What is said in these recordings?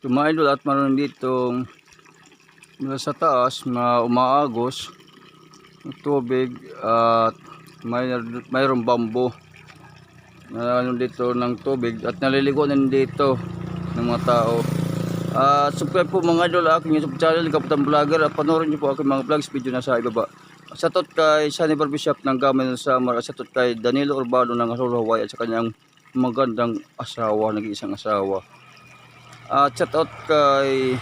So mga idol, at maroon dito sa taas na umaagos ng tubig at mayroong bambo na dito ng tubig at naliligo din dito ng mga tao. Subscribe po mga idol aking YouTube channel, Kapitan Vlogger, at panoorin niyo po aking mga vlogs, video na sa ibaba. Shoutout kay Sunny Barbershop ng Gamay ng Samar, shoutout kay Danilo Urbano ng Asolo, Hawaii, at sa kanyang magandang asawa, nag-iisang asawa. Shoutout kay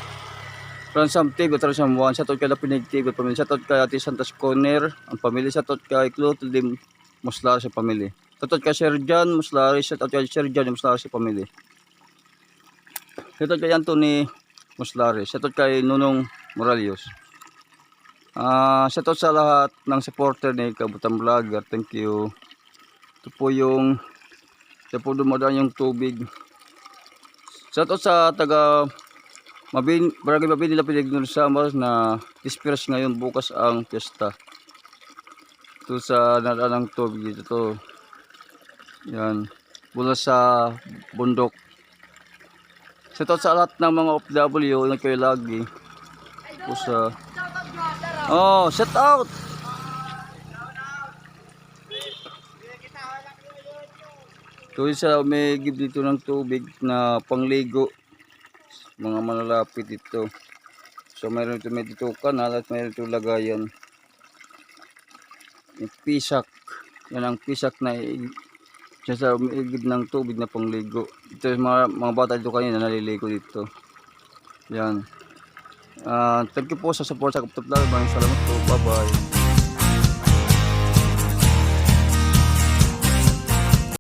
Ransam TV, Ransam 1, shoutout kay Lapinig TV, pamilya, shoutout kay Ate Santos Corner, ang pamilya, shoutout kay Clotilde Muslari sa pamilya, shoutout kay Sir John Muslari, shoutout kay Sir John Muslari sa pamilya, shoutout kay Anthony Muslari, shoutout kay Nunong Moralios. Shoutout sa lahat ng supporter ni Kapitan Vlogger, thank you. Ito po dumadaan yung tubig. Shoutout sa taga Barangay Mabini Lapinig ng Samar na disperas ngayon, bukas ang piyesta. Ito sa nadaan ng tubig dito. Yan, mula sa bundok. Shoutout sa lahat ng mga OFW na kayo lagi. Ito sa shoutout. Ito sa may give dito ng tubig na pangligo mga malalapit ito. So mayroon ito, may dito kanal at mayroon ito lagayan. Yung pisak, yan ang pisak na siya sa igib ng tubig na pangligo. Ito mga bata dito kanina naliligo dito. Yan. Thank you po sa support sa Kapitan Vlogger. Maraming salamat po. Bye bye.